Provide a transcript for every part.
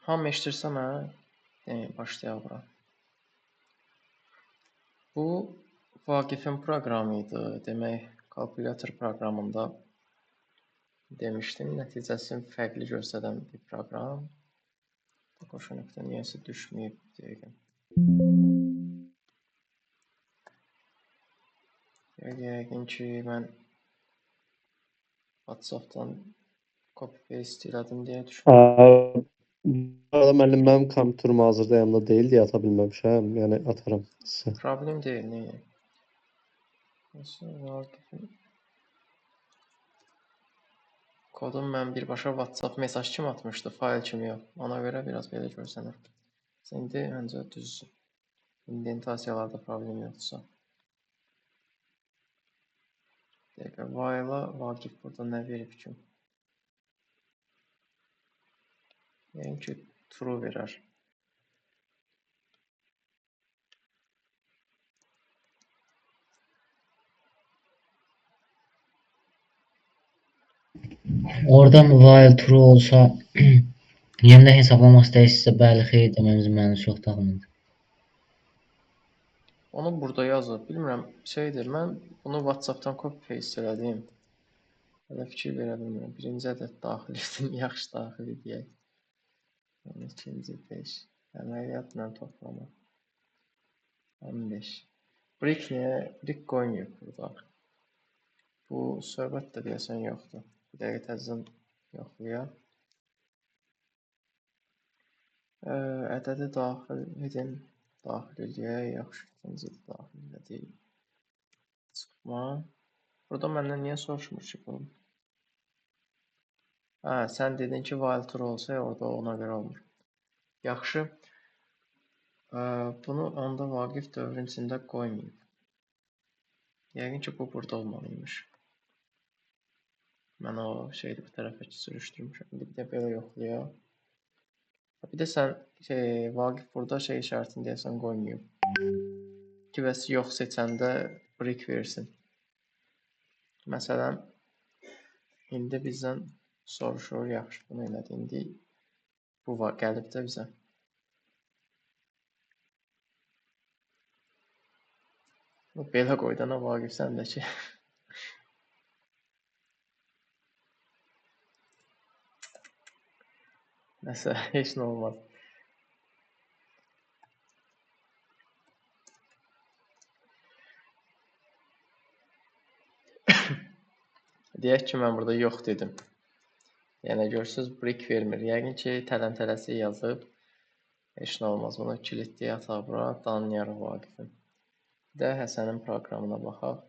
Hamı eşitirsə mən başlayaq bura. Bu Vaqifin proqramı idi. Demək, kalkulyator proqramında demişdim, nəticəsini fərqli göstərən bir proqram. Qoşu nöqtə niyəsə düşməyib deyək. Yəqin ki, mən WhatsApp-dan copy-paste elədim deyə düşünürəm. Arada müəllim, mənim kompüterim hazırda yanımda deyil deyə ata bilməmişəm. Yəni atarım sizə. Problem deyil, nəyə? Vaqifin kodum mən birbaşa WhatsApp mesaj kimi atmışdı, fayl kimi yox. Ona görə biraz belə görsənir. İndi məncə düzdür. İndentasiyalarda problem yoxdursa. Dəqiqə, while-a Vaqif burada nə verib ki? Yəni ki, true verər. Orada while true olsa yenidən hesablamaq istəyirsinizsə bəli, xeyir deməmizin mənası yoxdur ağlımda. Onu burada yazıb, bilmirəm, şeydir, mən bunu WhatsApp-dan copy-paste elədim. Hələ fikir verə bilmirəm. Birinci ədəd daxil etdim, yaxşı daxil edək. İkinci 5. Əməliyyatla toplama. 15. Brick niyə? Brick qoymayıb burada. Bu söhbət də deyəsən yoxdur. Bir dəqiqə təzədən yoxlayaq. Ədədi daxil edin. Daxil edək. Yaxşı, ikinci daxil edək. Çıxma. Burada məndən niyə soruşmur ki bu? Sən dedin ki, while true olsa orada ona görə olmur. Yaxşı. Bunu onda Vaqif dövrün içində qoymayıb. Yəqin ki, bu burada olmalıymış. Mən o şeydi bu tərəfə sürüşdürmüşəm. Bir də belə yoxlayaq. Bir də sən Vaqif burada şey işarətini deyəsən qoymayıb. Ki, bəs yox seçəndə brick versin. Məsələn, indi bizdən soruşur, yaxşı bunu elədi. İndi bu gəlib də bizə. Belə qoydana Vaqif səndəki. Nəsə, heç nə olmaz. Deyək ki, mən burada yox dedim. Yəni, görürsünüz, brick vermir. Yəqin ki, tələm-tələsi yazıb. Heç nə olmaz. Bunu kilitliyə ataq bura. Danlayarıq Vaqifin. Bir də Həsənin proqramına baxaq.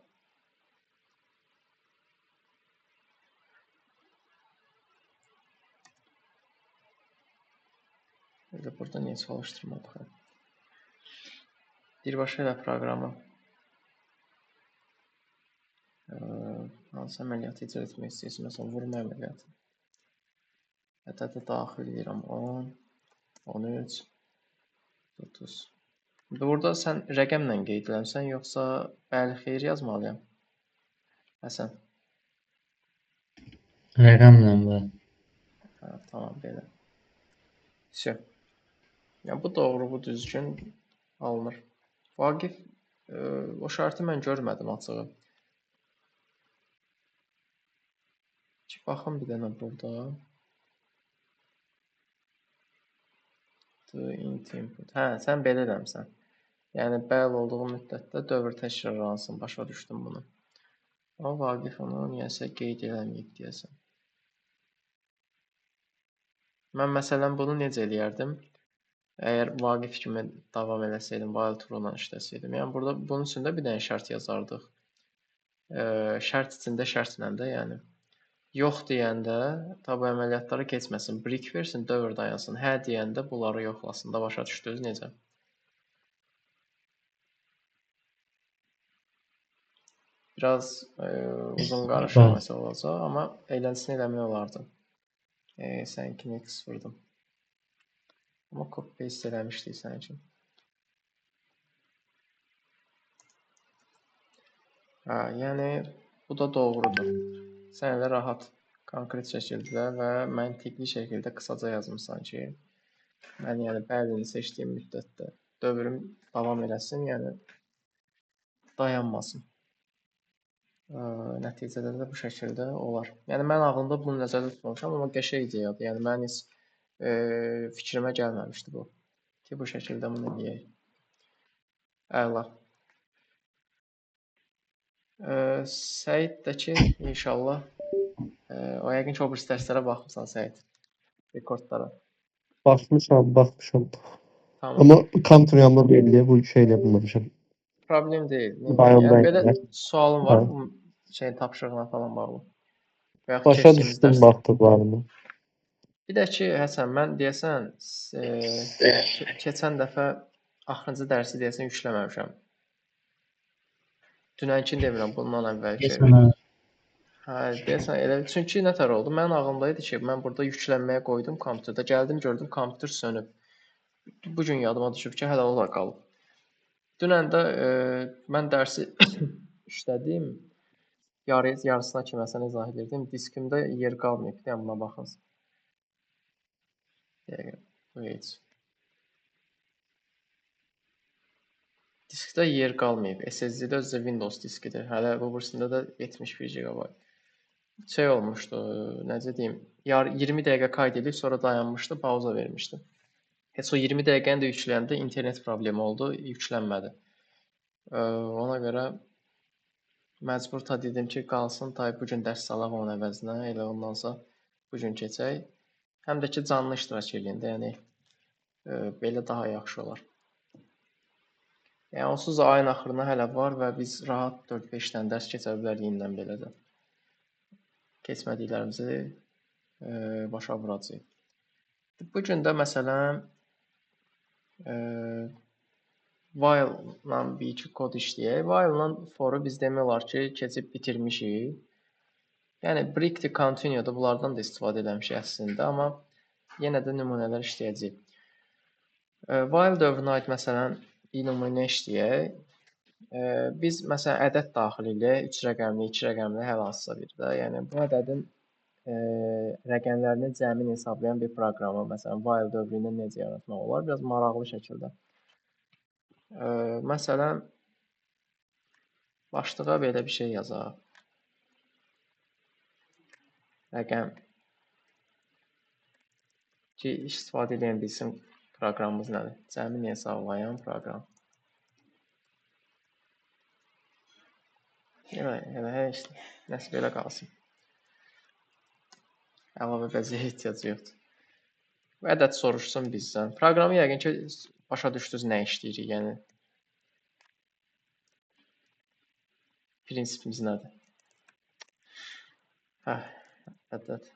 Burada niyə çalışdırmadıq? Birbaşa ilə proqramı hansı əməliyyatı icra etmək istəyirsin? Məsələn, vurma əməliyyatı. Ədədə daxil edirəm 10, 13, 30. Burada sən rəqəmlə qeyd eləmsən, yoxsa bəli, xeyir yazmalıyam? Həsən. Rəqəmlə var. Tamam, belə. Yəni, bu doğru, bu düzgün alınır. Vaqif, o şartı mən görmədim açığı. Baxın bir dənə burada. Int input. Sən belə eləmsən. Yəni, bəli olduğu müddətdə dövr təkrarlansın. Başa düşdüm bunu. Amma Vaqif onu niyəsə qeyd eləməyib deyəsən. Mən məsələn bunu necə eləyərdim? Əgər Vaqif kimi davam eləsəydim, while true ilə işləsəydim. Yəni, burada bunun üçün də bir dənə şərt yazardıq. Şərt içində şərtlə də, yəni. Yox deyəndə tabi əməliyyatları keçməsin, brick versin, dövr dayansın. Hə deyəndə bunları yoxlasın da, başa düşdünüz necə? Biraz uzun qarışıq məsələ olacaq, amma eğləntisini eləmək olardı. Sənkini X vurdum. Amma copy-paste eləmişdik sənkin. Yəni, bu da doğrudur. Sən elə rahat konkret şəkildə və məntiqli şəkildə qısaca yazmısan ki, mən yəni bərini seçdiyim müddətdə dövrüm davam eləsin, yəni dayanmasın. Nəticədə də bu şəkildə olar. Yəni mən ağlımda bunu nəzərdə tutmamışam, amma qəşəng ideyadır. Yəni mən heç fikrimə gəlməmişdi bu. Ki bu şəkildə bunu eləyək. Əla. Səiddəki inşallah o yəqin ki o bir dərslərə baxmısan Səid. Rekordlara. Baxmışam. Tamam. Amma kontr yanında deyil deyə bu şey elə bilməmişəm. Problem deyil. Bayonda Yəni belə idi. sualın var bu şeyin tapşırığına falan bağlı. Və yaxud Başa keçdiyimiz düşdüm dərs. baxdıqlarımı. Bir də ki, Həsən, mən deyəsən keçən dəfə axırıncı dərsi deyəsən yükləməmişəm. Dünənkini demirəm, bundan əvvəlki. Keçmə. Hə, deyəsən elə. Çünki nətər oldu? Mənim ağlımda idi ki, mən burada yüklənməyə qoydum kompüterdə. Gəldim, gördüm kompüter sönüb. Bu gün yadıma düşüb ki, hələ o da qalıb. Dünən də mən dərsi işlədim. Yarısına kiməsə izah edirdim. Diskimdə yer qalmayıb. Yəni buna baxın. Wait. Diskdə yer qalmayıb. SSD-də özü Windows diskidir. Hələ bu birisində də 71 GB. Şey olmuşdu, necə deyim, 20 dəqiqə qayd edib sonra dayanmışdı, pauza vermişdi. Heç o 20 dəqiqəni də yükləyəndə internet problemi oldu, yüklənmədi. Ona görə məcbur dedim ki, qalsın, bu gün dərs salaq onun əvəzinə, elə ondansa bu gün keçək. Həm də ki, canlı iştirak edin də, yəni belə daha yaxşı olar. Yəni onsuz da ayın axırına hələ var və biz rahat 4-5 dənə dərs keçə bilərik indən belə də. Keçmədiklərimizi başa vuracağıq. Bu gün də məsələn while-la bir iki kod işləyək. While-la for-u biz demək olar ki, keçib bitirmişik. Yəni break the continue-da bunlardan da istifadə eləmişik əslində, amma yenə də nümunələr işləyəcəyik. While dövrünə aid məsələn bir nümunə işləyək. Biz məsələn ədəd daxil eləyək, 3 rəqəmli, 2 rəqəmli hər hansısa bir də. Yəni bu ədədin rəqəmlərinin cəmini hesablayan bir proqramı, məsələn while dövrü ilə necə yaratmaq olar? Biraz maraqlı şəkildə. Məsələn başlığa belə bir şey yazaq. Rəqəm ki, istifadə edən bilsin proqramımız nədir? Cəmini hesablayan proqram. Elə işte, nəsə belə qalsın. Əlavə bəzəyə ehtiyac yoxdur. Ədəd soruşsun bizdən. Proqramı yəqin ki, başa düşdünüz nə işləyirik, yəni prinsipimiz nədir? Ədəd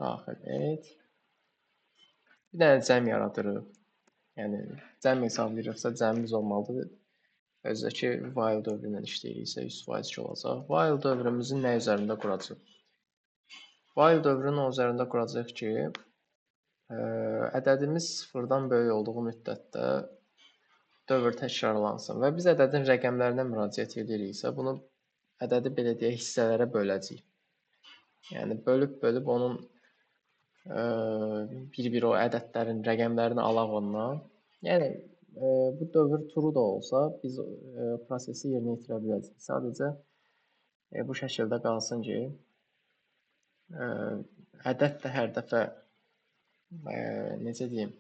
daxil et. Bir dənə cəm yaradırıq. Yəni cəm hesablayırıqsa cəmimiz olmalıdır. Özdəki while dövrü ilə işləyiriksə 100% ki olacaq. While dövrümüzü nə üzərində quracaq? While dövrünün üzərində quracaq ki, ədədimiz sıfırdan böyük olduğu müddətdə dövr təkrarlansın və biz ədədin rəqəmlərinə müraciət ediriksə, bunu ədədi belə deyək hissələrə böləcəyik. Yəni bölüb onun bir-bir o ədədlərin rəqəmlərini alaq ondan. Yəni bu dövr true da olsa biz prosesi yerinə yetirə biləcəyik. Sadəcə bu şəkildə qalsın ki, ədəd də hər dəfə necə deyim,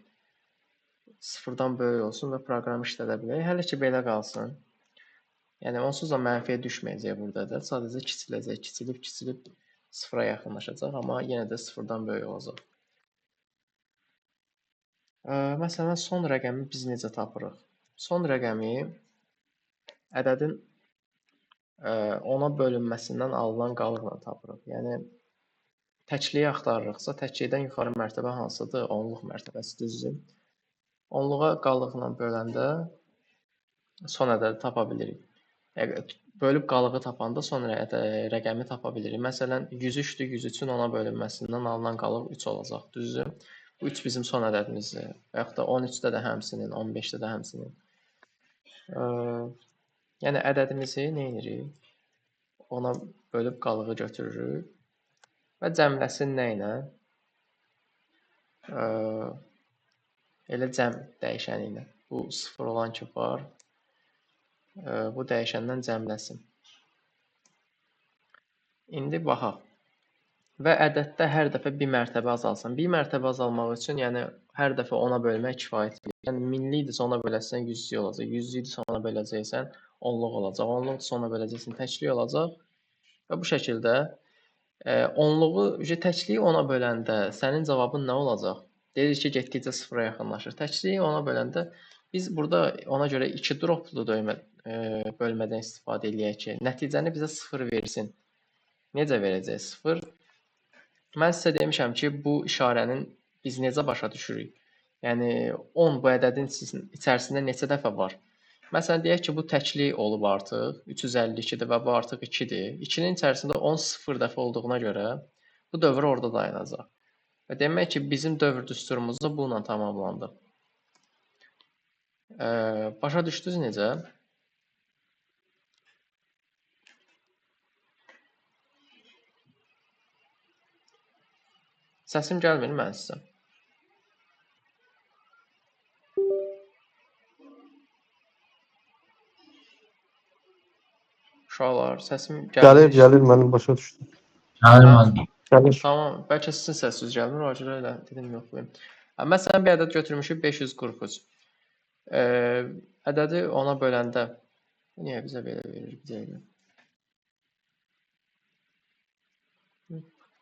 sıfırdan böyük olsun və proqramı işlədə bilək. Hələ ki belə qalsın. Yəni onsuz da mənfiyə düşməyəcək burada da. Sadəcə kiçiləcək, kiçilib sıfıra yaxınlaşacaq, amma yenə də sıfırdan böyük olacaq. Məsələn, son rəqəmi biz necə tapırıq? Son rəqəmi ədədin 10-a bölünməsindən alınan qalıqla tapırıq. Yəni təkliyi axtarırıqsa, təklikdən yuxarı mərtəbə hansıdır? Onluq mərtəbəsi, düzdür? Onluğa qalıqla böləndə son ədədi tapa bilirik. Bölüb qalığı tapanda son rəqəmi tapa bilirik. Məsələn, 103-dür, 103-ün 10-a bölünməsindən alınan qalıq 3 olacaq, düzdür? Bu 3 bizim son ədədimizdir. Və yaxud da 13-də də həmsinin, 15-də də həmsinin. Yəni ədədimizi nə edirik? ona bölüb qalığı götürürük. Və cəmləsin nə ilə? Elə cəm dəyişəni ilə. Bu 0 olan ki var. Bu dəyişəndən cəmləsin. İndi baxaq. Və ədəddə hər dəfə bir mərtəbə azalsın. Bir mərtəbə azalmaq üçün, yəni hər dəfə 10-a bölmək kifayət deyil. Yəni 1000-li idisə 10-a böləsən 100-lük olacaq. 100-lü idisə 10-a böləcəksən 10-luq olacaq. 10-luq idisə 10-a böləcəksən təklik olacaq. Və bu şəkildə 10-luğu təkliyi 10-a böləndə sənin cavabın nə olacaq? Deyirik ki, getdikcə 0-a yaxınlaşır. Təkliyi 10-a böləndə biz burada ona görə 2 droplu bölmədən istifadə eləyək ki, nəticəni bizə 0 versin. Necə verəcək 0? Mən sizə demişəm ki, bu işarənin biz necə başa düşürük? Yəni 10 bu ədədin içərisində neçə dəfə var? Məsələn, deyək ki, bu təklik olub artıq 352-dir və bu artıq 2-dir. 2-nin içərisində 10 0 dəfə olduğuna görə bu dövr orada dayanacaq. Və demək ki, bizim dövr düsturumuz da bununla tamamlandı. Başa düşdünüz necə? Səsim gəlmir mən sizə. Uşaqlar, səsim gəlir. Gəlir, mən başa düşdüm. Gəlmir. Gəlir. Tamam, bəlkə sizin səsiniz gəlmir, o görə elə dedim yoxlayım. Məsələn, bir ədəd götürmüşük 543. Ədədi ona böləndə niyə bizə belə verir? Bizə elə.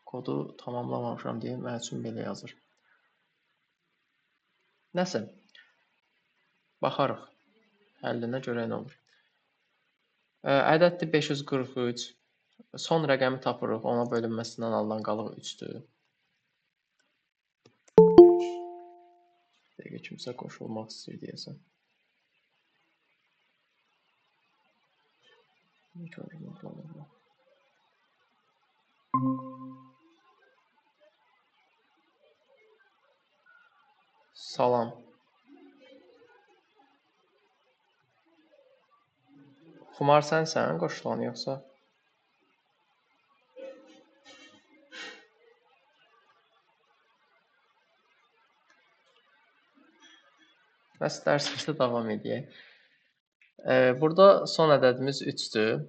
Kodu tamamlamamışam deyə mənim üçün belə yazır. Nəsə, baxarıq. Həllinə görə nə olur. Ədəddir 543. Son rəqəmi tapırıq. Ona bölünməsindən alınan qalıq 3-dür. Dəqiqə kimsə qoşulmaq istəyir deyəsən. Salam. Xumar sənsən qoşulan yoxsa? Bəs dərsimizdə davam edək. Burada son ədədimiz 3-dür.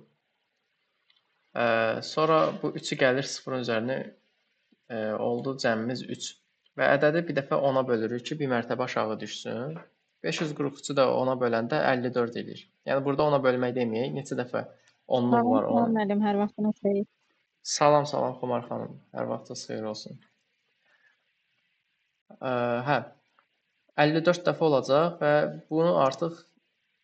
Sonra bu 3-ü gəlir 0-ın üzərinə oldu cəmimiz 3. Və ədədi bir dəfə 10-a bölürük ki, bir mərtəbə aşağı düşsün. 543-ü də 10-a böləndə 54 edir. Yəni burada 10-a bölmək deməyək, neçə dəfə 10-luq var. Salam müəllim, hər vaxtınız xeyir. Salam, Xumar xanım. Hər vaxtınız xeyir olsun. Hə, 54 dəfə olacaq və bunu artıq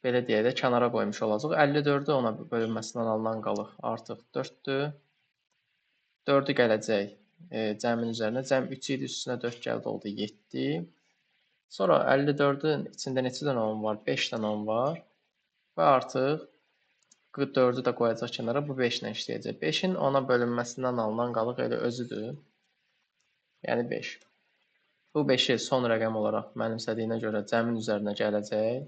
belə deyək də kənara qoymuş olacaq. 54-ü ona bölünməsindən alınan qalıq artıq 4-dür. 4-ü gələcək cəmin üzərinə. Cəm 3 idi, üstünə 4 gəldi, oldu 7. Sonra 54-ün içində neçə dənə 10 var? 5 dənə 10 var. Və artıq 4-ü də qoyacaq kənara, bu 5 ilə işləyəcək. 5-in 10-a bölünməsindən alınan qalıq elə özüdür. Yəni 5. Bu 5-i son rəqəm olaraq mənimsədiyinə görə cəmin üzərinə gələcək.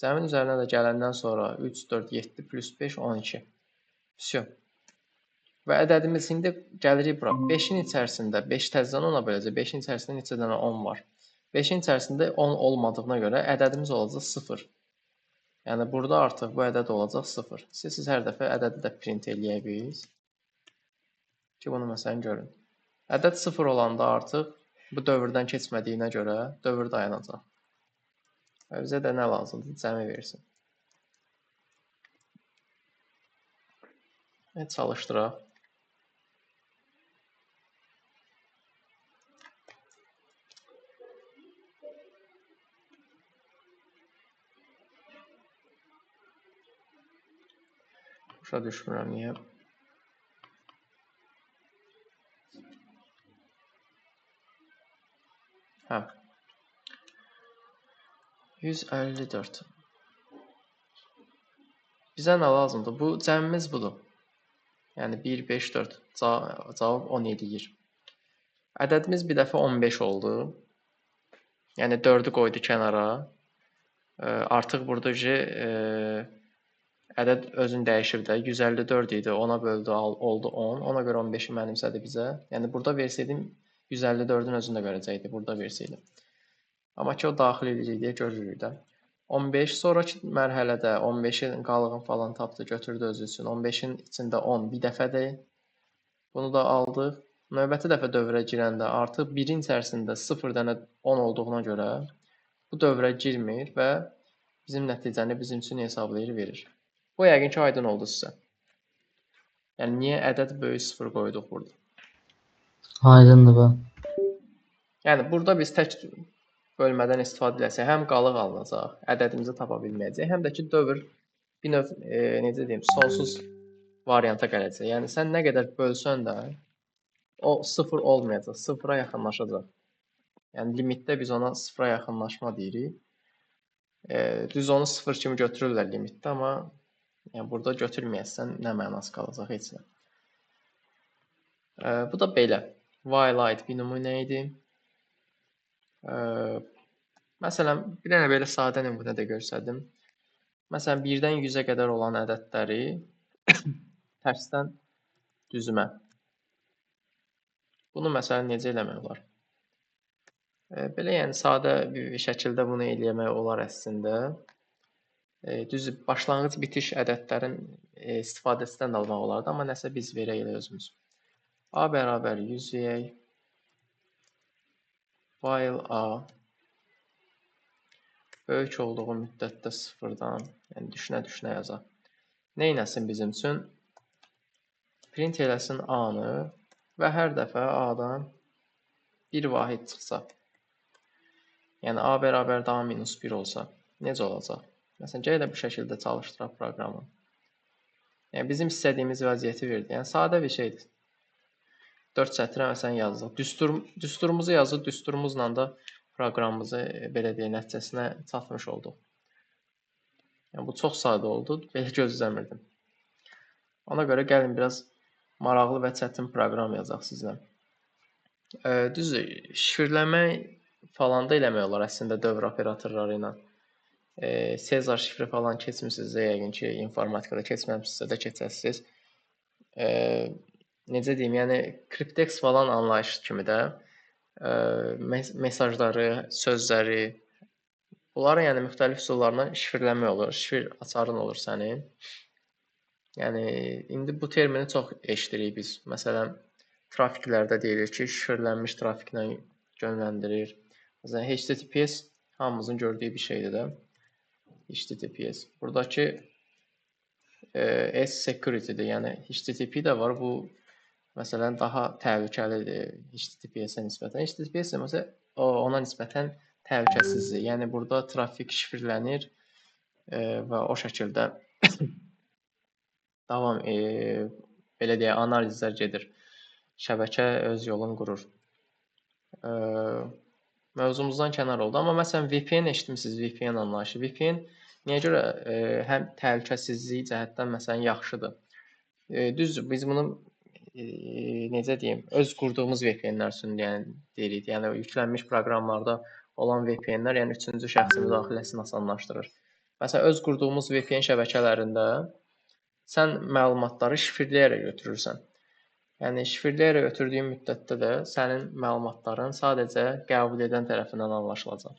Cəmin üzərinə də gələndən sonra 3, 4, 7 plus 5, 12. Всё. Və ədədimiz indi gəlirik bura. 5-in içərisində 5 təzədən 10-a böləcək. 5-in içərisində neçə dənə 10 var? 5-in içərisində 10 olmadığına görə ədədimiz olacaq 0. Yəni burada artıq bu ədəd olacaq 0. Siz hər dəfə ədədi də print eləyək biz. Ki bunu məsələn görün. Ədəd 0 olanda artıq bu dövrdən keçmədiyinə görə dövr dayanacaq. Və bizə də nə lazımdır? Cəmi versin. Çalışdıraq. Başa düşmürəm niyə. Hə. 154. Bizə nə lazımdır? Bu cəmimiz budur. Yəni 1, 5, 4. Cavab 17 yir. Ədədimiz bir dəfə 15 oldu. Yəni 4-ü qoydu kənara. Artıq burada ədəd özünü dəyişib də 154 idi, 10-a böldü, oldu 10. Ona görə 15-i mənimsədi bizə. Yəni burada versəydim 154-ün özünü də görəcəkdi burada versəydim. Amma ki o daxil edici deyə görürük də. 15 sonraki mərhələdə 15-in qalığını falan tapdı, götürdü özü üçün. 15-in içində 10 bir dəfədir. Bunu da aldıq. Növbəti dəfə dövrə girəndə artıq 1-in içərisində 0 dənə 10 olduğuna görə bu dövrə girmir və bizim nəticəni bizim üçün hesablayır, verir. Bu yəqin ki aydın oldu sizə. Yəni niyə ədəd böyük 0 qoyduq burada? Aydındır bu. Yəni burada biz tək bölmədən istifadə etsək, həm qalıq alınacaq, ədədimizi tapa bilməyəcək, həm də ki dövr bir növ necə deyim, sonsuz varianta gələcək. Yəni sən nə qədər bölsən də o 0 olmayacaq, 0-a yaxınlaşacaq. Yəni limitdə biz ona 0-a yaxınlaşma deyirik. Düz onu 0 kimi götürürlər limitdə, amma yəni burada götürməyəsən nə mənası qalacaq, heç nə. Bu da belə. While bir nümunə idi. Məsələn, bir dənə belə sadə nümunə də göstərdim. Məsələn, 1-dən 100-ə qədər olan ədədləri tərsdən düzümə. Bunu məsələn necə eləmək olar? Belə yəni sadə bir şəkildə bunu eləmək olar əslində. Düz başlanğıc bitiş ədədlərin istifadəsindən də almaq olardı, amma nəsə biz verək elə özümüz. A bərabər 100 deyək. While A böyük olduğu müddətdə 0-dan, yəni düşünə-düşünə yazaq. Nə etsin bizim üçün? Print eləsin A-nı və hər dəfə A-dan bir vahid çıxsa. Yəni A bərabər A minus 1 olsa, necə olacaq? Məsələn, gələ bu şəkildə çalışdıraq proqramı. Yəni bizim istədiyimiz vəziyyəti verdi. Yəni sadə bir şeydir. 4 sətrə məsələn yazdıq. Düsturumuzu yazıb, düsturumuzla da proqramımızı belə deyək, nəticəsinə çatmış olduq. Yəni bu çox sadə oldu. Belə gözləmirdim. Ona görə gəlin biraz maraqlı və çətin proqram yazaq sizlə. Düzdür, şifrləmək falan da eləmək olar əslində dövr operatorları ilə. Sezar şifri falan keçmisinizsə, yəqin ki, informatikada keçməmisinizsə də keçəsiniz. Necə deyim, yəni Cryptex falan anlayış kimi də mesajları, sözləri, bunları yəni müxtəlif üsullarla şifrləmək olur. Şifr açarın olur sənin. Yəni indi bu termini çox eşidirik biz. Məsələn, trafiklərdə deyilir ki, şifrlənmiş trafiklə yönləndirir. Məsələn, HTTPS hamımızın gördüyü bir şeydir də. HTTPS. Buradakı S-security-dir. Yəni HTTP də var. Bu məsələn daha təhlükəlidir HTTPS-ə nisbətən. HTTPS məsələn ona nisbətən təhlükəsizdir. Yəni burada trafik şifrlənir və o şəkildə davam belə deyək, analizlər gedir. Şəbəkə öz yolunu qurur. Mövzumuzdan kənar oldu. Amma məsələn VPN eşitmisiniz, VPN anlayışı. VPN niyə görə həm təhlükəsizliyi cəhətdən məsələn yaxşıdır. Düzdür, biz bunu necə deyim, öz qurduğumuz VPN-lər üçün deyirik. Yəni yüklənmiş proqramlarda olan VPN-lər, yəni üçüncü şəxsin müdaxiləsini asanlaşdırır. Məsələn, öz qurduğumuz VPN şəbəkələrində sən məlumatları şifrləyərək götürürsən. Yəni şifrləyərək ötürdüyün müddətdə də sənin məlumatların sadəcə qəbul edən tərəfindən anlaşılacaq.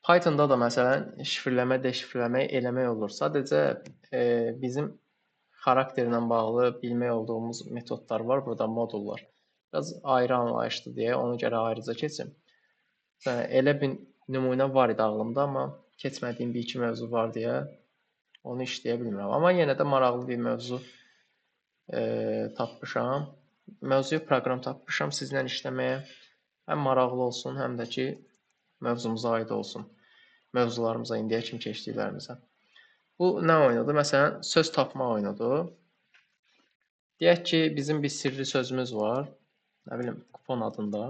Pythonda da məsələn şifrləmə, deşifrləmə eləmək olur. Sadəcə bizim xarakterlə bağlı bilmək olduğumuz metodlar var, burada modullar. Biraz ayrı anlayışdır deyə ona görə ayrıca keçim. Elə bir nümunə var idi ağlımda, amma keçmədiyim bir iki mövzu var deyə onu işləyə bilmirəm. Amma yenə də maraqlı bir mövzu tapmışam. Mövzuya proqram tapmışam sizlə işləməyə. Həm maraqlı olsun, həm də ki mövzumuza aid olsun. Mövzularımıza, indiyə kimi keçdiklərimizə. Bu nə oyunudur? Məsələn, söz tapma oyunudur. Deyək ki, bizim bir sirri sözümüz var. Nə bilim, kupon adında.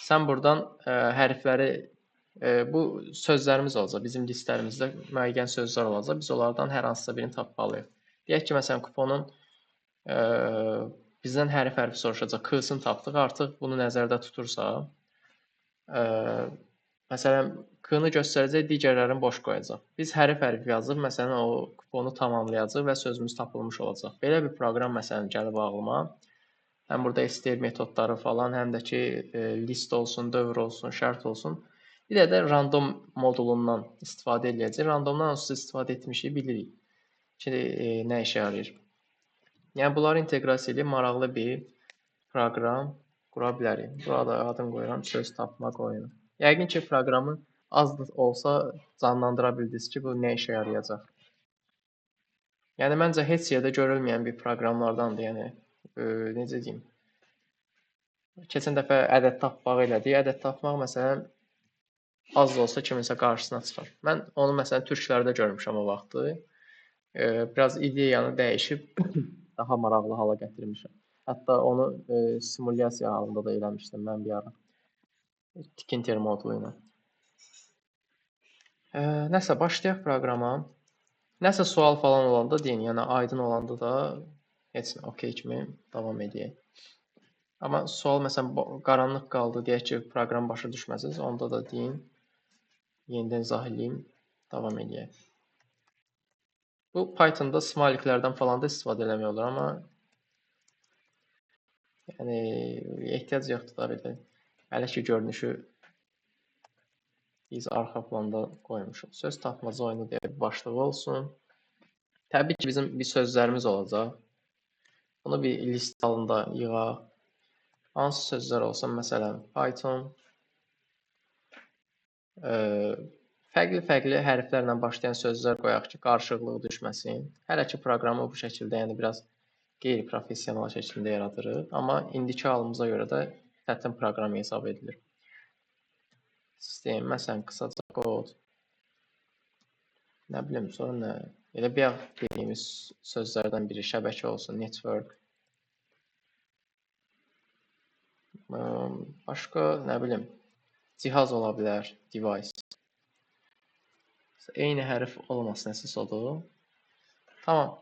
Sən buradan hərfləri, bu sözlərimiz olacaq. Bizim listələrimizdə müəyyən sözlər olacaq. Biz onlardan hər hansısa birini tapmalıyıq. Deyək ki, məsələn, kuponun bizdən hərf-hərf soruşacaq. K-sını tapdıq. Artıq bunu nəzərdə tutursa, məsələn, K-nı göstərəcək, digərlərini boş qoyacaq. Biz hərf-hərf yazıb, məsələn, o kuponu tamamlayacaq və sözümüz tapılmış olacaq. Belə bir proqram məsələn gəlib ağlıma. Həm burada STR metodları falan, həm də ki list olsun, dövr olsun, şərt olsun. Bir də random modulundan istifadə edəcəyik. Randomdan onsuz istifadə etmişik, bilirik ki, nə işə yarayır. Yəni bunları inteqrasiya edib maraqlı bir proqram qura bilərik. Burada adını qoyuram, söz tapmaq oyunu. Yəqin ki, proqramı az da olsa canlandıra bildiniz ki, bu nə işə yarayacaq. Yəni məncə heç yerdə görülməyən bir proqramlardandır. Yəni necə deyim? Keçən dəfə ədəd tapmaq elədik. Ədəd tapmaq məsələn az da olsa kiminsə qarşısına çıxar. Mən onu məsələn türklərdə görmüşəm o vaxtı. Biraz ideyanı dəyişib daha maraqlı hala gətirmişəm. Hətta onu simulyasiya halında da eləmişdim mən bir ara. Tikinter modulu ilə. Nəsə başlayaq proqrama. Nəsə sual falan olanda deyin, yəni aydın olanda da heç nə okey kimi davam edək. Amma sual məsələn qaranlıq qaldı deyək ki, proqram başa düşməsiniz, onda da deyin. Yenidən izah edeyim, davam edək. Bu Pythonda smayliklərdən falan da istifadə eləmək olur, amma yəni ehtiyac yoxdur da belə. Hələ ki görünüşü biz arxa planda qoymuşuq. Söz tapmaca oyunu deyə bir başlığı olsun. Təbii ki bizim bir sözlərimiz olacaq. Bunu bir list halında yığaq. Hansı sözlər olsun? Məsələn, Python fərqli-fərqli hərflərlə başlayan sözlər qoyaq ki, qarışıqlıq düşməsin. Hələ ki proqramı bu şəkildə, yəni biraz qeyri-professional şəkildə yaradırıq. Amma indiki halımıza görə də çətin proqram hesab edilir. Sistem, məsələn, qısaca kod. Nə bilim, sonra nə? Elə bir dediyimiz sözlərdən biri şəbəkə olsun, network. Başqa, nə bilim, cihaz ola bilər, device. Eyni hərf olmasın əsas odur. Tamam.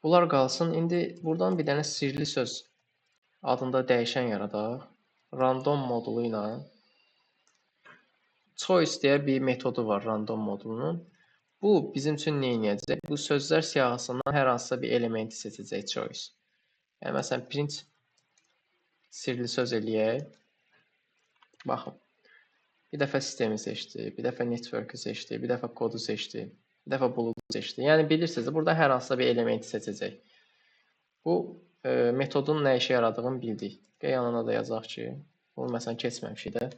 Bunlar qalsın. İndi buradan bir dənə sirli söz adında dəyişən yaradaq. Random modulu ilə choice deyə bir metodu var random modulunun. Bu bizim üçün nə edəcək? Bu sözlər siyahısından hər hansısa bir elementi seçəcək choice. Yəni məsələn print sirli söz eləyək. Baxın. Bir dəfə sistemi seçdi, bir dəfə network'ü seçdi, bir dəfə kodu seçdi, bir dəfə bulutu seçdi. Yəni bilirsiniz, burada hər hansısa bir elementi seçəcək. Bu metodun nə işə yaradığını bildik. Yanına da yazaq ki, bunu məsələn keçməmişik də.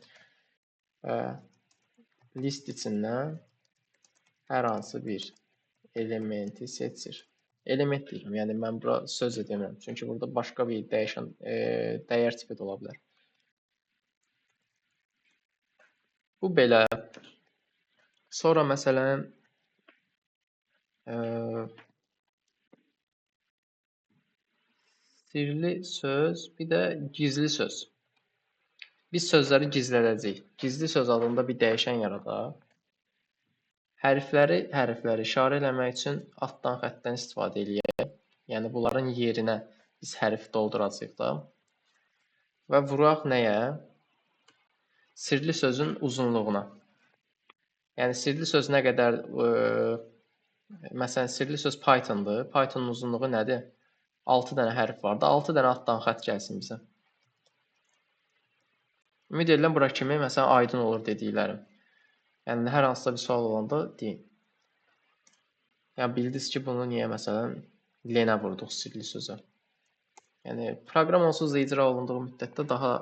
List içindən hər hansı bir elementi seçir. Element deyirəm, yəni mən bura söz demirəm. Çünki burada başqa bir dəyişən dəyər tipi də ola bilər. Bu belə. Sonra məsələn sirli söz, bir də gizli söz. Biz sözləri gizlədəcəyik. Gizli söz adında bir dəyişən yaradaq. Hərfləri işarə eləmək üçün altdan xəttdən istifadə edək. Yəni bunların yerinə biz hərf dolduracağıq da. Və vuraq nəyə? Sirli sözün uzunluğuna. Yəni sirli söz nə qədər məsələn sirli söz Python'dur. Python'un uzunluğu nədir? 6 dənə hərf var da, 6 dənə altdan xətt gəlsin bizə. Ümid edirəm bura kimi məsələn aydın olur dediklərim. Yəni hər hansısa bir sual olanda deyin. Yəni bildiniz ki, bunu niyə məsələn lenə vurduq sirli sözə. Yəni proqram onsuz da icra olunduğu müddətdə daha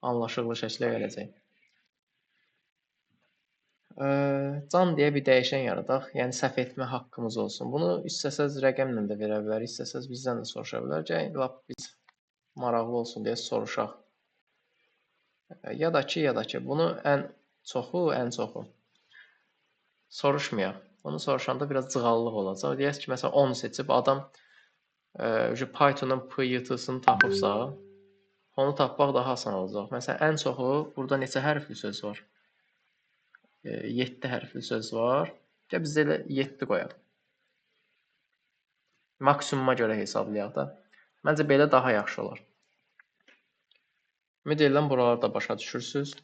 anlaşılır şəklə gələcək. Can deyə bir dəyişən yaradaq. Yəni səhv etmə haqqımız olsun. Bunu istəsəz rəqəmlə də verə bilərik, istəsəz bizdən də soruşa bilər. Yəni lap biz maraqlı olsun deyə soruşaq. Ya da ki, bunu ən çoxu soruşmayaq. Bunu soruşanda biraz cığallıq olacaq. Deyək ki, məsələn 10 seçib adam Python'un PYT-sını tapıbsa, onu tapmaq daha asan olacaq. Məsələn, ən çoxu burada neçə hərfli söz var? 7 hərfli söz var. Biz elə 7 qoyaq. Maksimuma görə hesablayaq da. Məncə belə daha yaxşı olar. Ümid edirəm buraları da başa düşürsünüz.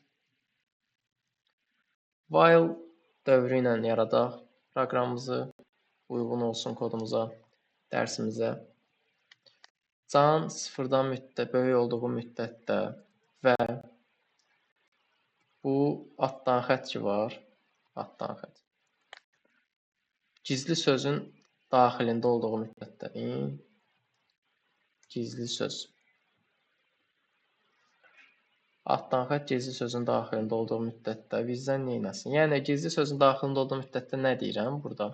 While dövrü ilə yaradaq proqramımızı, uyğun olsun kodumuza, dərsimizə. Can sıfırdan böyük olduğu müddətdə və bu altdan xətt ki var, altdan xətt. Gizli sözün daxilində olduğu müddətdə gizli söz. Altdan xətt gizli sözün daxilində olduğu müddətdə bizdən neynəsin? Yəni gizli sözün daxilində olduğu müddətdə nə deyirəm burada?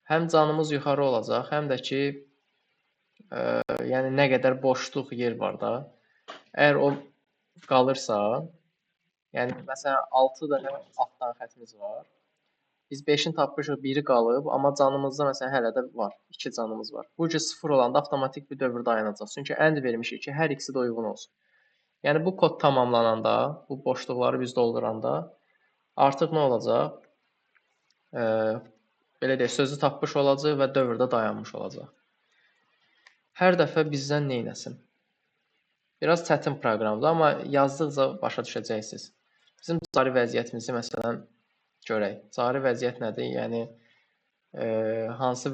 Həm canımız yuxarı olacaq, həm də ki yəni nə qədər boşluq yer var da. Əgər o qalırsa, yəni məsələn 6 dənə altdan xəttimiz var. Biz 5-in tapmışıq, biri qalıb, amma canımızda məsələn hələ də var, 2 canımız var. Bu cür 0 olanda avtomatik bir dövr dayanacaq. Çünki end vermişik ki, hər ikisi də uyğun olsun. Yəni bu kod tamamlananda, bu boşluqları biz dolduranda artıq nə olacaq? Belə deyək, sözü tapmış olacaq və dövrdə dayanmış olacaq. Hər dəfə bizdən neynəsin? Biraz çətin proqramdır, amma yazdıqca başa düşəcəksiniz. Bizim cari vəziyyətimizi məsələn görək. Cari vəziyyət nədir? Yəni hansı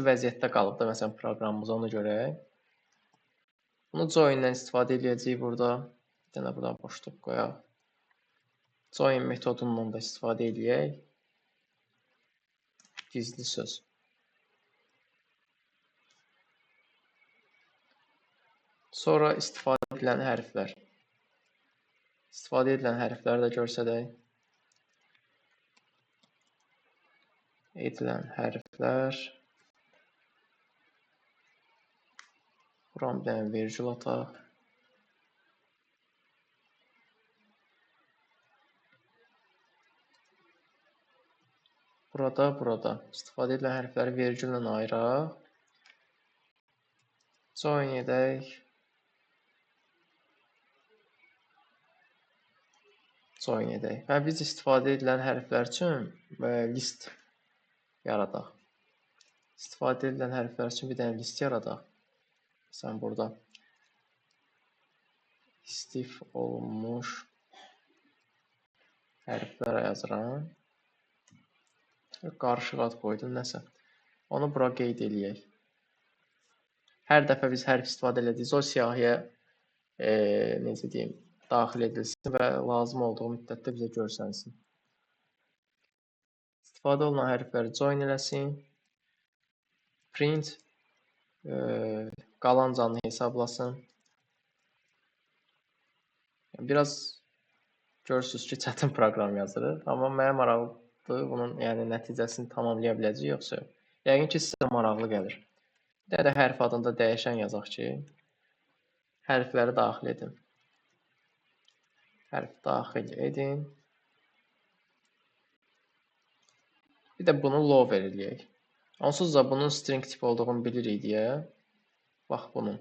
vəziyyətdə qalıb da məsələn proqramımız onu görək. Bunu join-dən istifadə edəcəyik burada. Bir dənə burada boşluq qoyaq. Join metodundan da istifadə edək. Gizli söz. Sonra istifadə edilən hərflər. İstifadə edilən hərfləri də görsədək. Edilən hərflər. Buram bir dənə virgül ataq. Burada istifadə edilən hərfləri virgüllə ayıraq. Join edək. Join edək. Və biz istifadə edilən hərflər üçün list yaradaq. İstifadə edilən hərflər üçün bir dənə list yaradaq. Sən burada istif olunmuş hərflər yazıram. Qarışıq ad qoydum, nəsə. Onu bura qeyd eləyək. Hər dəfə biz hərf istifadə edəcəyik, o siyahıya necə deyim, daxil edilsin və lazım olduğu müddətdə bizə görsənsin. İstifadə olunan hərfləri join eləsin. Print qalan canını hesablasın. Biraz görürsünüz ki, çətin proqram yazırıq, amma mənə maraqlıdır bunun yəni nəticəsini tamamlaya biləcəyik yoxsa yox. Yəqin ki, sizə maraqlı gəlir. Bir də hərf adında dəyişən yazaq ki, hərfləri daxil edin. Hərf daxil edin. Bir də bunu lower eləyək. Onsuz da bunun string tip olduğunu bilirik deyə. Bax bunun.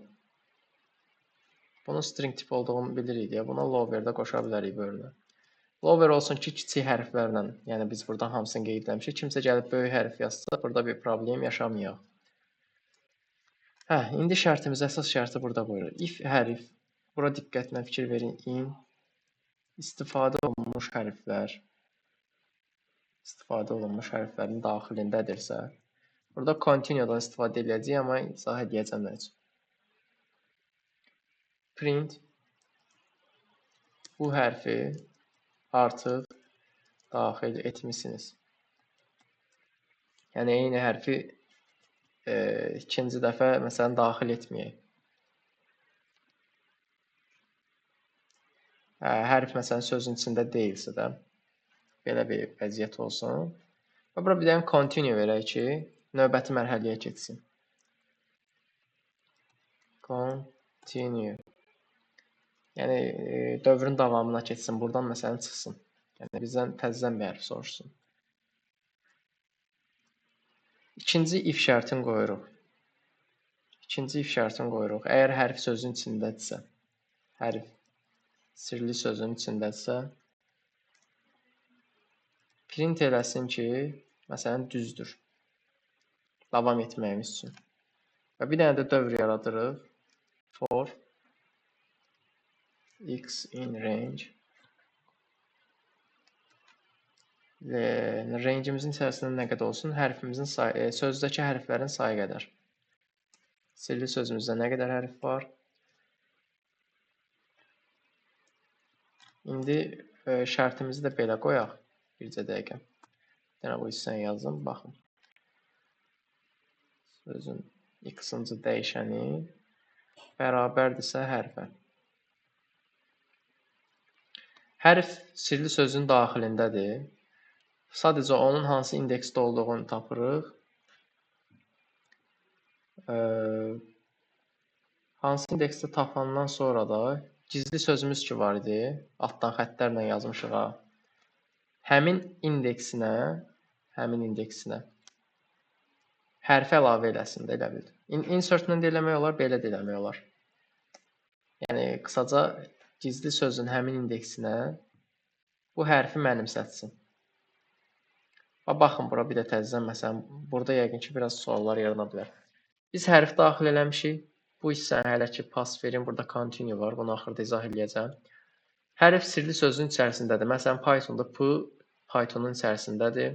Bunun string tip olduğunu bilirik deyə. Buna lower-də qoşa bilərik bölünə. Lower olsun ki, kiçik hərflərlə, yəni biz buradan hamısını qeyd etmişik. Kimsə gəlib böyük hərf yazsa, burada bir problem yaşamayaq. İndi şərtimiz, əsas şərti burada qoyuruq. If hərf, bura diqqətlə fikir verin, istifadə olunmuş hərflərin daxilindədirsə, burada continue-dan istifadə edəcəyik, amma izah edəcəm nə üçün. Print bu hərfi artıq daxil etmişsiniz. Yəni eyni hərfi ikinci dəfə məsələn daxil etməyək. Hərf məsələn sözün içində deyilsə də belə bir vəziyyət olsun. Və bura bir dənə continue verək ki, növbəti mərhələyə keçsin. Continue. Yəni dövrün davamına keçsin, buradan məsələn çıxsın. Yəni bizdən təzədən bir hərf soruşsun. İkinci if şərtini qoyuruq. Əgər hərf sözün içindədirsə, hərf sirli sözün içindədirsə, print eləsin ki, məsələn düzdür. Davam etməyimiz üçün. Və bir dənə də dövr yaradırıq. For x in range range'imizin içərisində nə qədər olsun? Hərfimizin sayı, sözdəki hərflərin sayı qədər. Sirli sözümüzdə nə qədər hərf var? İndi şərtimizi də belə qoyaq. Bircə dəqiqə. Bir dənə bu hissəni yazdım, baxın. Sözün x-cı dəyişəni bərabərdirsə hərfə. Hərf sirli sözün daxilindədir. Sadəcə onun hansı indeksdə olduğunu tapırıq. Hansı indeksdə tapandan sonra da gizli sözümüz ki var idi, altdan xəttlərlə yazmışıq ha. Həmin indeksinə hərfi əlavə eləsin də, elə bil. Insert-lə də eləmək olar, belə də eləmək olar. Yəni qısaca gizli sözün həmin indeksinə bu hərfi mənimsətsin. Baxın bura bir də təzədən, məsələn, burada yəqin ki biraz suallar yarana bilər. Biz hərf daxil eləmişik. Bu hissəni hələ ki pas verin. Burada continue var. Bunu axırda izah edəcəm. Hərf sirli sözün içərisindədir. Məsələn, Pythonda P Pythonun içərisindədir.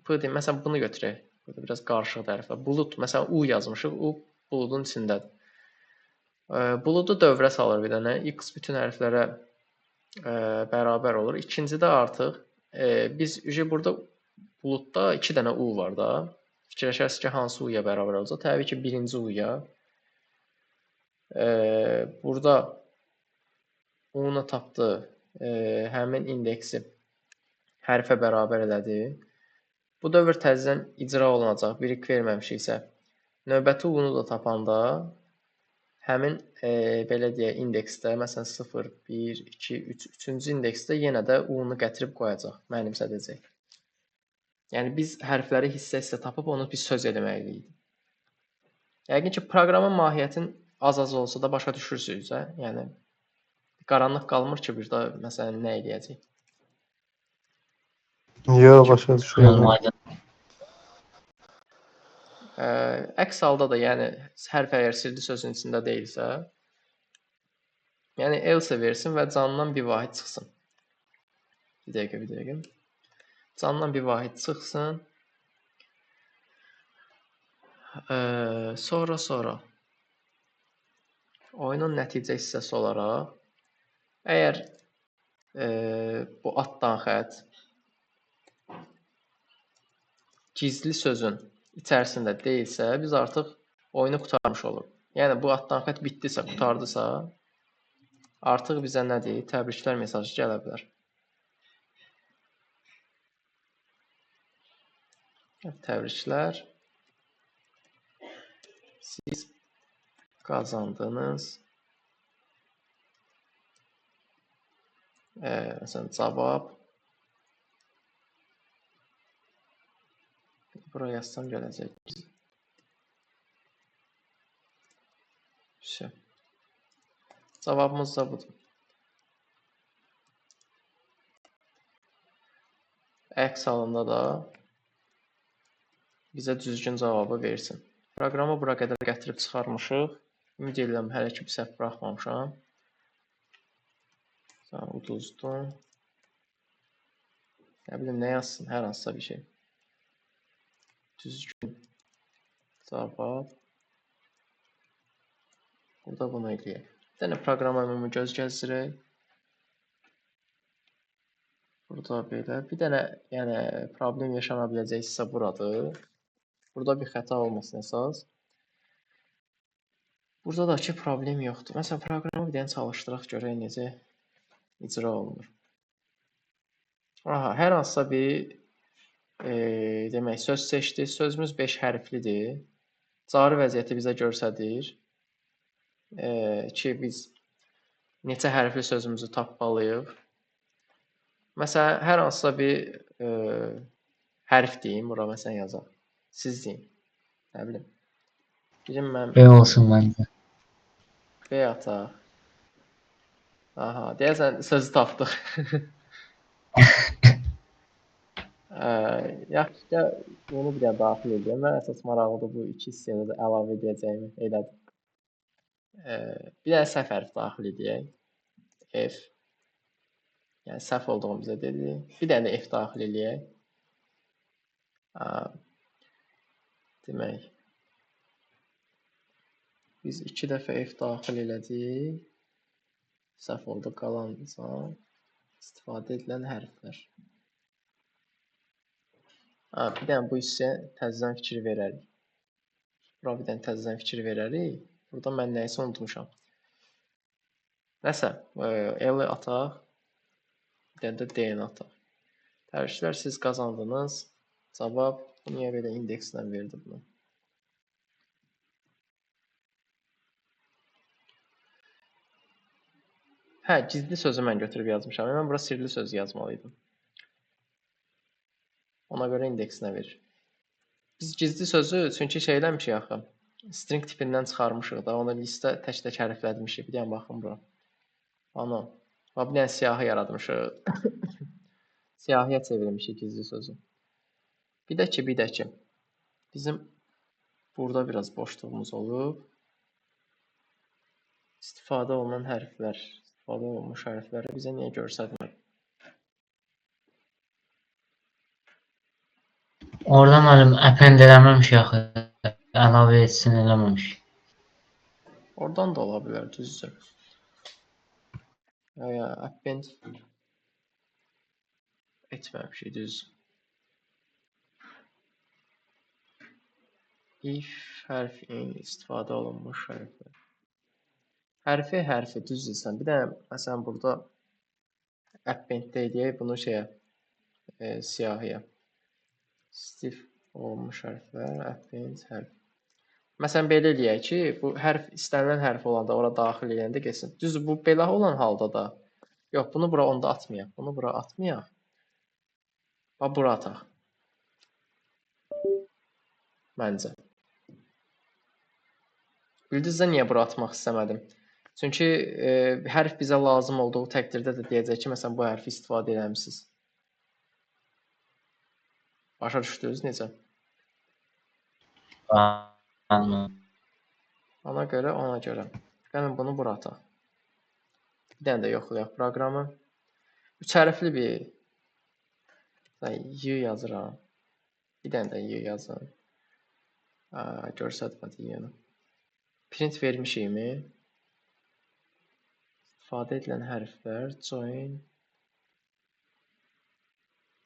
P deyim, məsələn, bunu götürək. Burada biraz qarışıq hərf var. Bulut, məsələn, U yazmışıq. U buludun içindədir. Buludu dövrə salır bir dənə. X bütün hərflərə bərabər olur. İkincidə artıq biz burada buludda 2 dənə U var da. Fikirləşərsiniz ki, hansı U-ya bərabər olacaq? Təbii ki, birinci U-ya. Burada U-nu tapdı. Həmin indeksi hərfə bərabər elədi. Bu dövr təzədən icra olunacaq. Birik verməmişiksə. Növbəti U-nu da tapanda həmin belə deyək indeksdə, məsələn 0, 1, 2, 3, 3-cü indeksdə yenə də U-nu gətirib qoyacaq, mənimsədəcək. Yəni biz hərfləri hissə-hissə tapıb onu biz söz eləməliyik. Yəqin ki, proqramın mahiyyətin az-az olsa da başa düşürsünüz. Yəni qaranlıq qalmır ki, burada məsələn nə eləyəcək? Yox, başa düşürəm. Əks halda da, yəni hərf əgər sirli sözün içində deyilsə, yəni else versin və canından bir vahid çıxsın. Bir dəqiqə. Canından bir vahid çıxsın. Sonra oyunun nəticə hissəsi olaraq əgər bu altdan xətt gizli sözün içərisində deyilsə, biz artıq oyunu qurtarmış oluruq. Yəni bu altdan xətt bitdisə, qurtardısa, artıq bizə nə deyir? Təbriklər mesajı gələ bilər. Təbriklər. Siz qazandınız. Məsələn, cavab. Buraya yazsam gələcək. Cavabımız da budur. Əks halında da bizə düzgün cavabı versin. Proqramı bura qədər gətirib çıxarmışıq. Ümid edirəm hələ ki bir səhv buraxmamışam. Uduzdum. Nə bilim, nə yazsın? Hər hansısa bir şey. Düzgün cavab. Burada bunu eləyək. Bir dənə proqrama ümumi göz gəzdirək. Burada belə. Bir dənə yəni problem yaşana biləcək hissə buradır. Burada bir xəta olmasın əsas. Burada da ki problem yoxdur. Məsələn, proqramı bir dənə çalışdıraq, görək necə icra olunur. Aha, hər hansısa bir demək söz seçdik. Sözümüz 5 hərflidir. Cari vəziyyəti bizə göstərir ki, biz neçə hərfli sözümüzü tapmalıyıq. Məsələn, hər hansısa bir hərf deyim, bura məsələn yazaq. Siz deyin. Nə bilim. Birim mən B olsun məncə. B ataq. Aha, deyəsən sözü tapdıq. Yaxşı, bunu bir də daxil edeyim. Mən əsas maraqlıdır bu iki hissəyə də əlavə edəcəyimi elədim. Bir dənə səhv hərf daxil edək. F. Yəni səhv olduğumuza dedi. Bir dənə də F daxil eləyək. Demək, biz 2 dəfə F daxil elədik. Səhv oldu, qalanca istifadə edilən hərflər. Bir dənə bu hissə təzədən fikir verərik. Bura bir dənə təzədən fikir verərik. Burada mən nəyisə unutmuşam. Nəsə, L-i ataq. Bir dənə də D-ni ataq. Təbriklər, siz qazandınız. Cavab, niyə belə indekslə verdi bunu? Hə, gizli sözü mən götürüb yazmışam. Mən bura sirli söz yazmalıydım. Ona görə indeksinə verir. Biz gizli sözü çünki şey eləmişik axı. String tipindən çıxarmışıq da, onu listə tək-tək hərflətmişik. Bir dənə baxın bura. Ano. Bir dənə siyahı yaratmışıq. Siyahıya çevirmişik gizli sözü. Bir də ki, bizim burada biraz boşluğumuz olub. İstifadə olunan hərflər, istifadə olunmuş hərfləri bizə niyə göstərmir? Orada müəllim append eləməmişik axı. Əlavə etsin eləməmişik. Oradan da ola bilər, düzdür. Append etməmişik, düz. If hərfin istifadə olunmuş hərflər. Hərfi düzdürsən. Bir də məsələn burada append deyək bunu şeyə, siyahıya. Stif olmuş hərflər, append hərf. Məsələn belə eləyək ki, bu hərf istənilən hərf olanda ora daxil edəndə getsin. Düz bu belə olan halda da yox, bunu bura onda atmayaq. Bunu bura atmayaq. Bax bura ataq. Məncə. Bildinizsə niyə bura atmaq istəmədim? Çünki hərf bizə lazım olduğu təqdirdə də deyəcək ki, məsələn bu hərfi istifadə eləmisiniz. Başa düşdünüz necə? Ona görə. Gəlin bunu bura ataq. Bir dənə də yoxlayaq proqramı. 3 hərfli bir Y yazıram. Bir dənə də Y yazın. Görsətmədi Y-ni. Print vermişikmi? İstifadə edilən hərflər, join.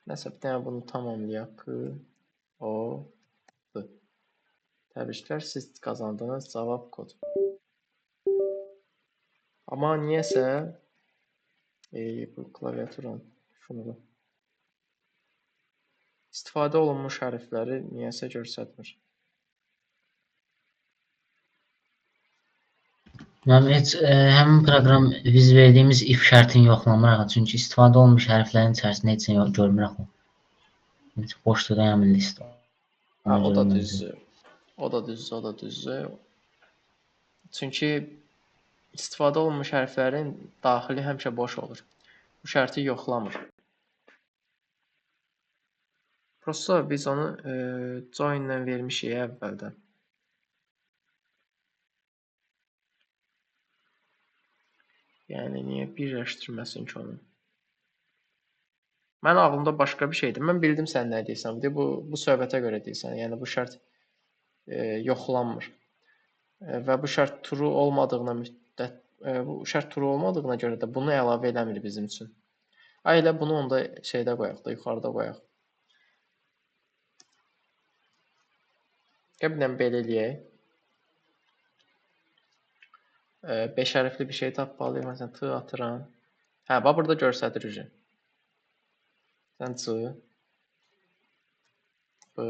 Nəsə, bir dənə bunu tamamlayaq. P, O, B. Təbriklər, siz qazandınız. Cavab kod. Amma niyəsə bu klaviaturam şunu istifadə olunmuş hərfləri niyəsə göstərmir. Mənim heç həmin proqram biz verdiyimiz if şərtini yoxlamır axı. Çünki istifadə olunmuş hərflərin içərisində heç nə görmür axı. Heç boşdur da həmin listə. O da düzdür. O da düzdür. Çünki istifadə olunmuş hərflərin daxili həmişə boş olur. Bu şərti yoxlamır. Prosta biz onu join ilə vermişik əvvəldən. Yəni niyə birləşdirməsin ki onu? Mənim ağlımda başqa bir şeydir. Mən bildim sən nə deyirsən. Bu söhbətə görə deyirsən. Yəni bu şərt yoxlanmır. Və bu şərt true olmadığına görə də bunu əlavə eləmir bizim üçün. Elə bunu onda şeydə qoyaq da, yuxarıda qoyaq. Gəlin belə eləyək. 5 hərfli bir şey tapmalıyıq. Məsələn, T atıram. Hə, bax burada göstərir ücü. Sən C, B.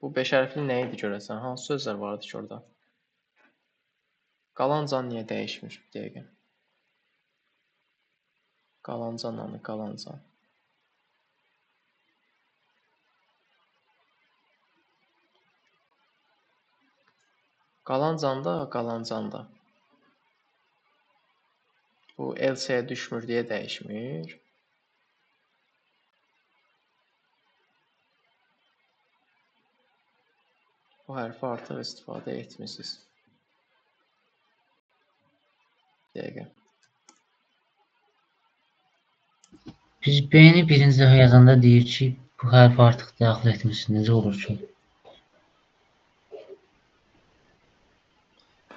Bu 5 hərfli nə idi görəsən? Hansı sözlər vardı ki orada? Qalancan niyə dəyişmiş bir dəqiqə? Qalancan. Qalancanda. Bu else-yə düşmür deyə dəyişmir. Bu hərfi artıq istifadə etmişsiniz. Bir dəqiqə. Biz B-ni birinci dəfə yazanda deyir ki, bu hərfi artıq daxil etmişsiniz. Necə olur ki?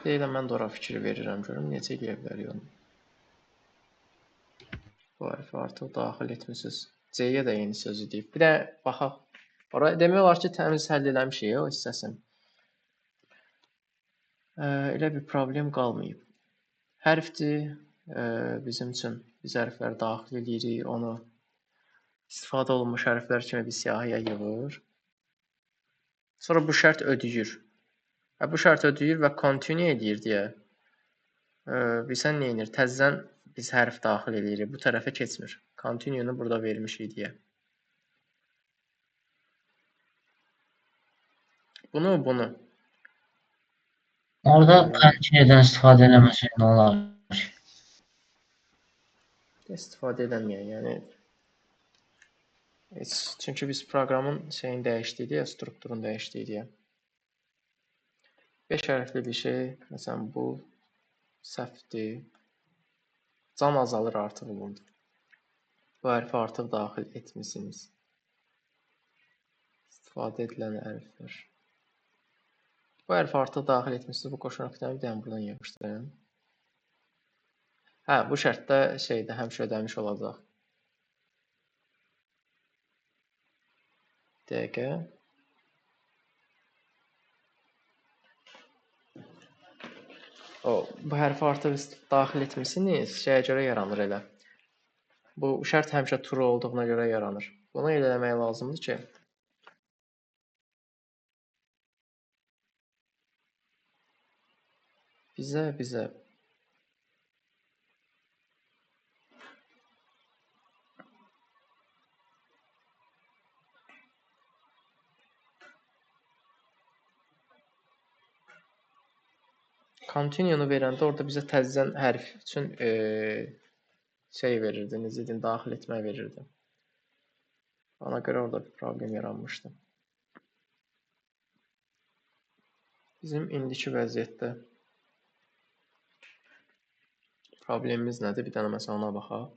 Deyiləm, mən də ora fikir verirəm, görüm necə eləyə bilərik onu. Bu hərfi artıq daxil etmişsiniz. C-yə də yeni sözü deyib. Bir də baxaq. Ora demək olar ki, təmiz həll eləmişik o hissəsini. Elə bir problem qalmayıb. Hərfdir bizim üçün. Biz hərfləri daxil edirik, onu istifadə olunmuş hərflər kimi bir siyahıya yığır. Sonra bu şərt ödəyir. Bu şərt ödəyir və continue edir deyə bilsən nə edir? Təzədən biz hərf daxil edirik. Bu tərəfə keçmir. Continue-nu burada vermişik deyə. Bunu. Orada continue-dən istifadə eləməsək nə olar? İstifadə edəməyək. Yəni çünki biz proqramın şeyini dəyişdik deyə, strukturunu dəyişdik deyə. 5 hərfli bir şey, məsələn bu səhvdir. Can azalır artıq olundu. Bu hərfi artıq daxil etmişsiniz. İstifadə edilən hərflər. Bu hərfi artıq daxil etmişsiniz. Bu qoşun nöqtəni bir dənə buradan yapışdırın. Bu şərtdə şeydə həmişə ödəmiş olacaq. Dəqiqə. Bu hərfi artıq daxil etmişsiniz. Şeyə görə yaranır elə. Bu şərt həmişə true olduğuna görə yaranır. Bunu elə eləmək lazımdır ki, bizə continue-nu verəndə orada bizə təzədən hərf üçün şey verirdi, necə deyim, daxil etmə verirdi. Ona görə orada bir problem yaranmışdı. Bizim indiki vəziyyətdə problemimiz nədir? Bir dənə məsələn ona baxaq.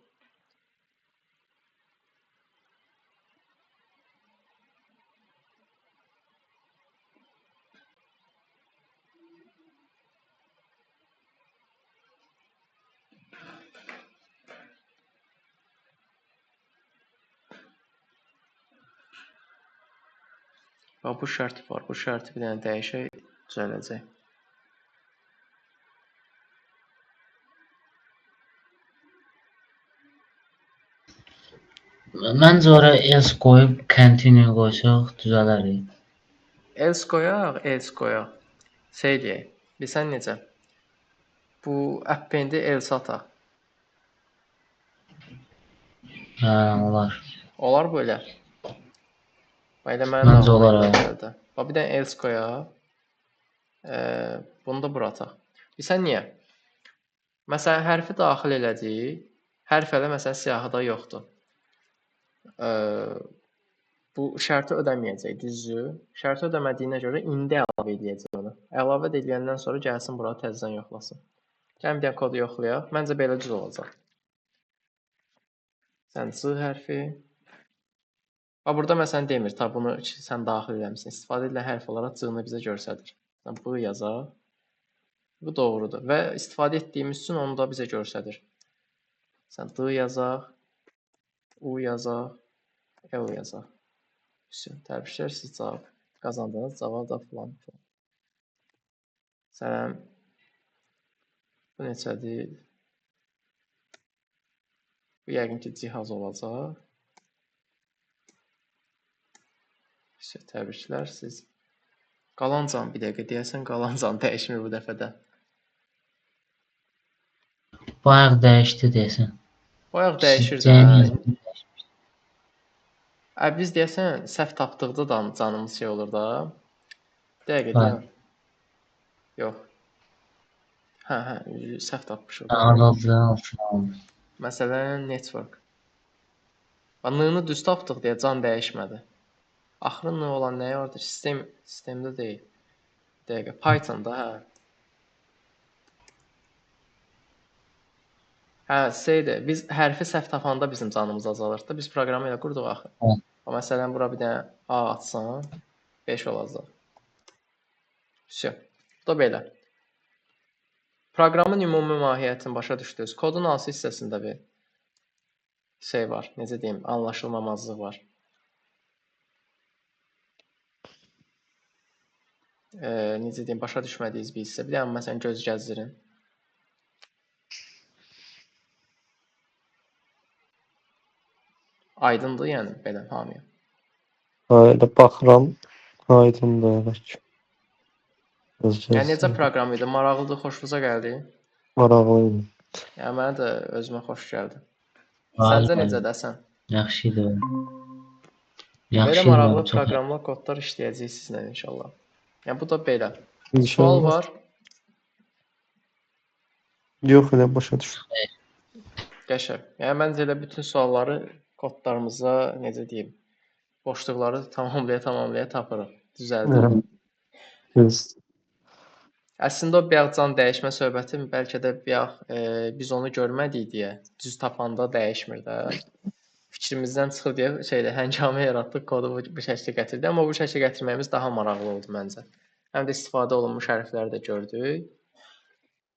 Bu şərt var. Bu şərti bir dənə dəyişək, düzələcək. Məncə ora else qoyub continue qoysaq düzələr. Else qoyaq. Şey deyək. Bilsən necə? Bu append-i else ataq. Olar. Olar belə. Belə Məncə olar. Bir dənə else qoyaq. Bunu da bura ataq. Bilsən niyə? Məsələn, hərfi daxil elədik. Hərf elə məsələn siyahıda yoxdur. Bu şərti ödəməyəcək, düzdür? Şərti ödəmədiyinə görə indi əlavə edəcək onu. Əlavə ediləndən sonra gəlsin bura təzədən yoxlasın. Gəlin bir dənə kodu yoxlayaq. Məncə belə düz olacaq. Sən C hərfi. Burada məsələn demir, bunu sən daxil eləmişsən. İstifadə edilən hərf olaraq C-ni bizə göstərir. Bu yazaq. Bu doğrudur. Və istifadə etdiyimiz üçün onu da bizə göstərir. Sən D yazaq, U yazaq, L yazaq. Təbriklər, siz cavab qazandınız. Cavab da falan. Sələm. Bu neçədir? Bu yəqin ki, cihaz olacaq. Təbriklər, siz qalancan bir dəqiqə deyəsən, qalancan dəyişmir bu dəfədə. Bayaq dəyişdi deyəsən. Bayaq dəyişir də. Biz deyəsən, səhv tapdıqda da canımız şey olur da. Dəqiqə deyəm. Yox. Səhv tapmışıq. Məsələn, network. N-ni düz tapdıq deyə can dəyişmədi. Axırı nə olan nəyə vardır? Sistemdə deyil. Dəqiqə. Pythonda, Hə, şeydir. Biz hərfi səhv tapanda bizim canımız azalır da. Biz proqramı elə qurduq axı. Hə. Məsələn, bura bir dənə A atsan, 5 olacaq. Vsyo. Bu da belə. Proqramın ümumi mahiyyətini başa düşdünüz. Kodun hansı hissəsində bir şey var, necə deyim, anlaşılmamazlıq var. Necə deyim, başa düşmədiyiniz bir hissə. Bir dənə məsələn göz gəzdirin. Aydındır yəni belə hamıya. Elə baxıram. Aydındır, evet. Yəni necə proqram idi? Maraqlıdır, xoşunuza gəldi? Maraqlıyım. Yəni mənə də özümə xoş gəldi. Aynen. Səncə necədəsən? Yaxşı idi. Belə Yaxşı idi. maraqlı Çox proqramlar, kodlar işləyəcəyik sizlə inşallah. Yəni bu da belə. İnşallah. Sual var. Yox, elə başa düşdüm. Qəşəng. Yəni məncə elə bütün sualları kodlarımıza, necə deyim, boşluqları tamamlaya tapırıq, düzəldirik. Düz. Əslində o bayaq can dəyişmə söhbəti bəlkə də bayaq biz onu görmədik deyə düz tapanda dəyişmir də. Fikrimizdən çıxır deyə həngamə yaratdıq, kodu bu şəklə gətirdik. Amma bu şəklə gətirməyimiz daha maraqlı oldu məncə. Həm də istifadə olunmuş hərfləri də gördük.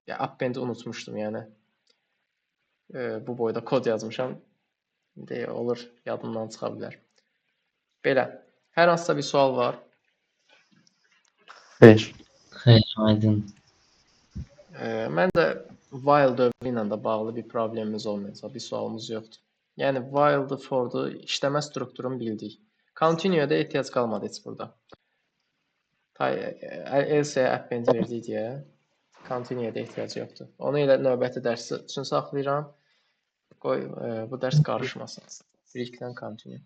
Ya appendi unutmuşdum yəni. Bu boyda kod yazmışam. İndi olur, yadımdan çıxa bilər. Belə. Hər hansısa bir sual var. Xeyr. xeyr, aydın. Mən də while dövrü ilə də bağlı bir problemimiz olmayacaq, bir sualımız yoxdur. Yəni while-dı, for-du, işləmə strukturunu bildik. Continue-ya da ehtiyac qalmadı heç burada. Else-yə append verdik deyə continue-ya da ehtiyac yoxdur. Onu elə növbəti dərs üçün saxlayıram. Qoy bu dərs qarışmasın. Birlikdən continue.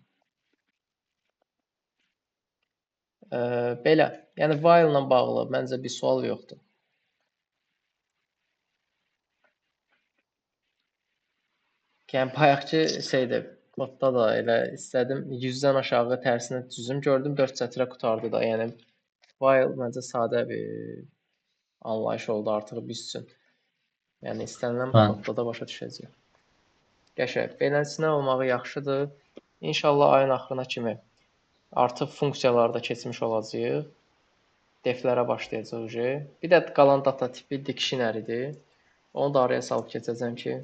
Belə. Yəni while ilə bağlı məncə bir sual yoxdur. Yəni bayaqki şeydə kodda da elə istədim 100-dən aşağı tərsinə düzüm gördüm 4 sətrə qurtardı da. Yəni while məncə sadə bir anlayış oldu artıq biz üçün. Yəni istənilən kodda da başa düşəcəyik. Qəşəng. Beləsinə olmağı yaxşıdır. İnşallah ayın axırına kimi artıq funksiyalarda keçmiş olacağıq. Deflərə başlayacağıq. Bir də qalan data tipi dictionary-dir. Onu da araya salıb keçəcəm ki,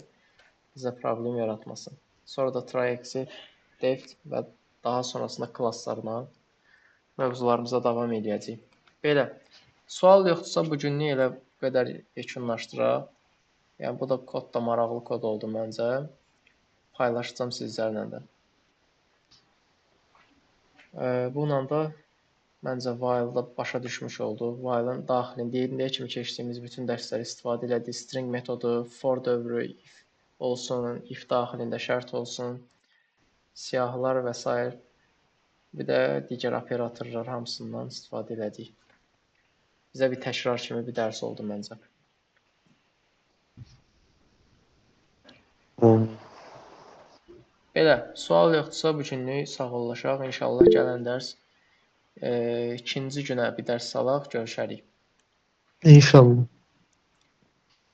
bizə problem yaratmasın. Sonra da try exit, def və daha sonrasında klasslarına mövzularımıza davam edəcəyik. Belə. Sual yoxdursa bu günlük elə bu qədər yekunlaşdıraq. Yəni bu da kod da maraqlı kod oldu məncə. Paylaşacağam sizlərlə də. Bununla da məncə while-da başa düşmüş oldu. While-ın daxilində indiyə kimi keçdiyimiz bütün dərsləri istifadə elədik. String metodu, for dövrü, if olsun, if daxilində şərt olsun, siyahılar və s. Bir də digər operatorlar hamısından istifadə elədik. Bizə bir təkrar kimi bir dərs oldu məncə. Belə, sual yoxdursa bu günlük sağollaşaq. İnşallah gələn dərs ikinci günə bir dərs salaq, görüşərik. İnşallah.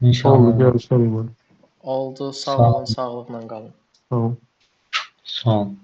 İnşallah. Görüşərik. Oldu, sağ olun, sağlıqla qalın. Sağ olun. Sağ olun.